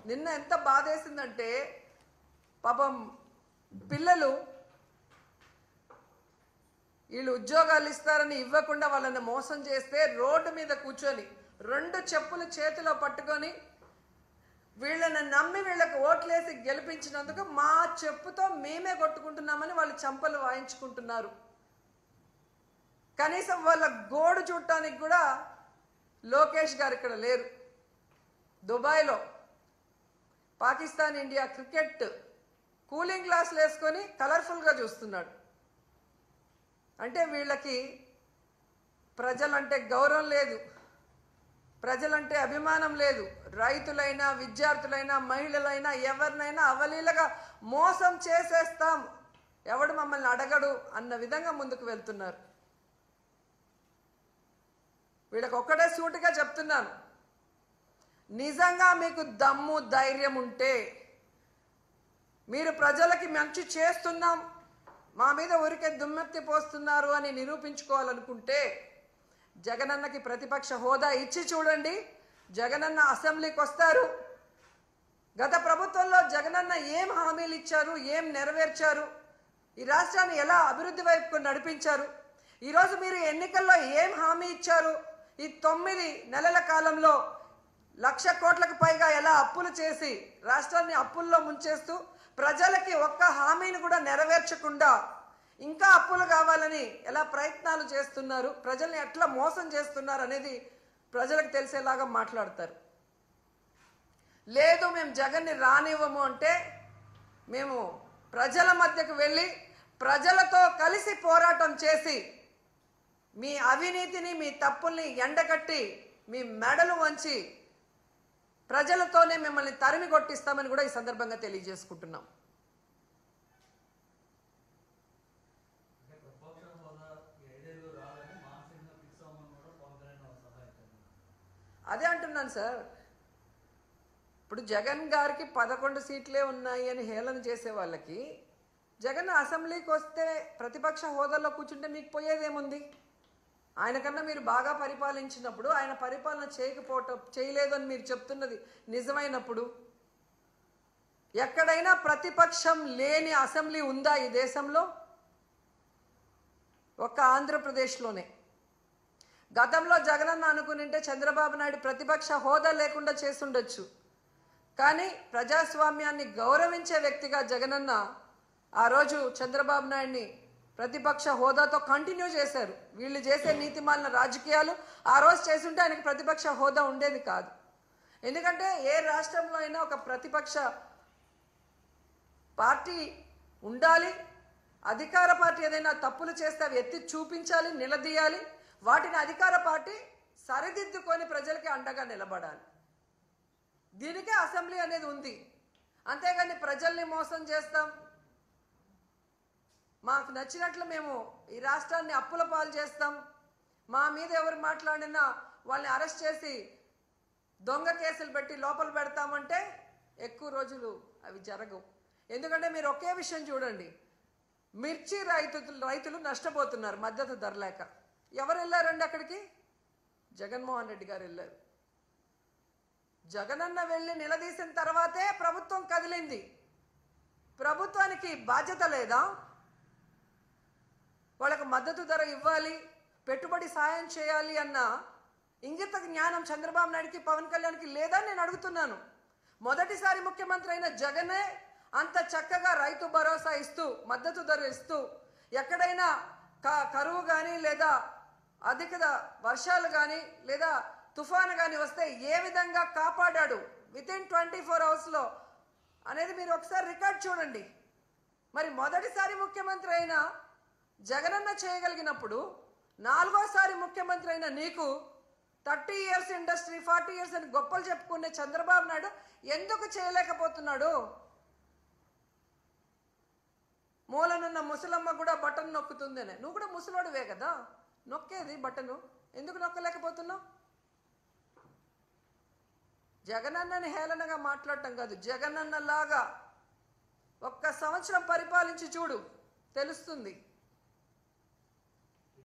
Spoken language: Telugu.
నిన్న ఎంత బాధేసిందంటే పాపం పిల్లలు వీళ్ళు ఉద్యోగాలు ఇస్తారని ఇవ్వకుండా వాళ్ళని మోసం చేస్తే రోడ్డు మీద కూర్చొని 2 చెప్పులు చేతిలో పట్టుకొని వీళ్ళని నమ్మి వీళ్ళకి ఓట్లేసి గెలిపించినందుకు మా చెప్పుతో మేమే కొట్టుకుంటున్నామని వాళ్ళు చంపలు వాయించుకుంటున్నారు. కనీసం వాళ్ళ గోడు చూడటానికి కూడా లోకేష్ గారు ఇక్కడ లేరు. దుబాయ్లో పాకిస్తాన్ ఇండియా క్రికెట్ కూలింగ్ గ్లాసులు వేసుకొని కలర్ఫుల్గా చూస్తున్నాడు. అంటే వీళ్ళకి ప్రజలంటే గౌరవం లేదు, ప్రజలంటే అభిమానం లేదు. రైతులైనా విద్యార్థులైనా మహిళలైనా ఎవరినైనా అవలీలగా మోసం చేసేస్తాం, ఎవడు మమ్మల్ని అడగడు అన్న విధంగా ముందుకు వెళ్తున్నారు. వీళ్ళకి ఒక్కటే సూటిగా చెప్తున్నాను, నిజంగా మీకు దమ్ము ధైర్యం ఉంటే మీరు ప్రజలకి మంచి చేస్తున్నాం, మా మీద ఊరికే దుమ్మెత్తి పోస్తున్నారు అని నిరూపించుకోవాలనుకుంటే జగనన్నకి ప్రతిపక్ష హోదా ఇచ్చి చూడండి. జగనన్న అసెంబ్లీకి వస్తారు. గత ప్రభుత్వంలో జగనన్న ఏం హామీలు ఇచ్చారు, ఏం నెరవేర్చారు, ఈ రాష్ట్రాన్ని ఎలా అభివృద్ధి వైపుకు నడిపించారు, ఈరోజు మీరు ఎన్నికల్లో ఏం హామీ ఇచ్చారు, ఈ 9 నెలల కాలంలో 1,00,000 కోట్లకు పైగా ఎలా అప్పులు చేసి రాష్ట్రాన్ని అప్పుల్లో ముంచేస్తూ ప్రజలకి ఒక్క హామీని కూడా నెరవేర్చకుండా ఇంకా అప్పులు కావాలని ఎలా ప్రయత్నాలు చేస్తున్నారు, ప్రజల్ని ఎట్లా మోసం చేస్తున్నారు అనేది ప్రజలకు తెలిసేలాగా మాట్లాడతారు. లేదు మేము జగన్ని రానివ్వము అంటే మేము ప్రజల మధ్యకు వెళ్ళి ప్రజలతో కలిసి పోరాటం చేసి మీ అవినీతిని మీ తప్పుల్ని ఎండగట్టి మీ మెడలు వంచి ప్రజలతోనే మిమ్మల్ని తరిమి కొట్టిస్తామని కూడా ఈ సందర్భంగా తెలియజేసుకుంటున్నాం. అదే అంటున్నాను సార్. ఇప్పుడు జగన్ గారికి 11 సీట్లే ఉన్నాయి అని హేళన చేసే వాళ్ళకి జగన్ అసెంబ్లీకి వస్తే ప్రతిపక్ష హోదాలో కూర్చుంటే మీకు పోయేదేముంది? ఆయన కన్నా మీరు బాగా పరిపాలించినప్పుడు ఆయన పరిపాలన చేయలేదు అని మీరు చెప్తున్నది నిజమైనప్పుడు ఎక్కడైనా ప్రతిపక్షం లేని అసెంబ్లీ ఉందా ఈ దేశంలో? ఒక్క ఆంధ్రప్రదేశ్లోనే. గతంలో జగనన్న అనుకునింటే చంద్రబాబు నాయుడు ప్రతిపక్ష హోదా లేకుండా చేసుండొచ్చు. కానీ ప్రజాస్వామ్యాన్ని గౌరవించే వ్యక్తిగా జగనన్న ఆ రోజు చంద్రబాబు నాయుడిని ప్రతిపక్ష హోదాతో కంటిన్యూ చేశారు. వీళ్ళు చేసే నీతిమాలిన రాజకీయాలు ఆ రోజు చేసుంటే ఆయనకు ప్రతిపక్ష హోదా ఉండేది కాదు. ఎందుకంటే ఏ రాష్ట్రంలో అయినా ఒక ప్రతిపక్ష పార్టీ ఉండాలి, అధికార పార్టీ ఏదైనా తప్పులు చేస్తే అవి ఎత్తి చూపించాలి, నిలదీయాలి, వాటిని అధికార పార్టీ సరిదిద్దుకొని ప్రజలకి అండగా నిలబడాలి. దీనికే అసెంబ్లీ అనేది ఉంది. అంతేగాని ప్రజల్ని మోసం చేస్తాం, మాకు నచ్చినట్లు మేము ఈ రాష్ట్రాన్ని అప్పుల పాలు చేస్తాం, మా మీద ఎవరు మాట్లాడినా వాళ్ళని అరెస్ట్ చేసి దొంగ కేసులు పెట్టి లోపల పెడతామంటే ఎక్కువ రోజులు అవి జరగవు. ఎందుకంటే మీరు ఒకే విషయం చూడండి, మిర్చి రైతులు నష్టపోతున్నారు మద్దతు ధర లేక. ఎవరు వెళ్ళారండి అక్కడికి? జగన్మోహన్ రెడ్డి గారు వెళ్ళారు. జగనన్న వెళ్ళి నిలదీసిన తర్వాతే ప్రభుత్వం కదిలింది. ప్రభుత్వానికి బాధ్యత లేదా? వాళ్ళకు మద్దతు ధర ఇవ్వాలి, పెట్టుబడి సాయం చేయాలి అన్న ఇంగిత జ్ఞానం చంద్రబాబు నాయుడికి పవన్ కళ్యాణ్కి లేదా నేను అడుగుతున్నాను. మొదటిసారి ముఖ్యమంత్రి అయిన జగనే అంత చక్కగా రైతు భరోసా ఇస్తూ మద్దతు ధర ఇస్తూ ఎక్కడైనా కరువు కానీ లేదా అధిక వర్షాలు కానీ లేదా తుఫాను కానీ వస్తే ఏ విధంగా కాపాడాడు వితిన్ 24 అవర్స్లో అనేది మీరు ఒకసారి రికార్డ్ చూడండి. మరి మొదటిసారి ముఖ్యమంత్రి అయిన జగనన్న చేయగలిగినప్పుడు 4వసారి ముఖ్యమంత్రి అయిన నీకు 30 ఇయర్స్ ఇండస్ట్రీ 40 ఇయర్స్ అని గొప్పలు చెప్పుకునే చంద్రబాబు నాయుడు ఎందుకు చేయలేకపోతున్నాడు? మూలనున్న ముసలమ్మ కూడా బటన్ నొక్కుతుందనే, నువ్వు కూడా ముసలోడివే కదా, నొక్కేది బటను, ఎందుకు నొక్కలేకపోతున్నావు? జగనన్నని హేళనగా మాట్లాడటం కాదు, జగనన్నలాగా 1 సంవత్సరం పరిపాలించి చూడు, తెలుస్తుంది.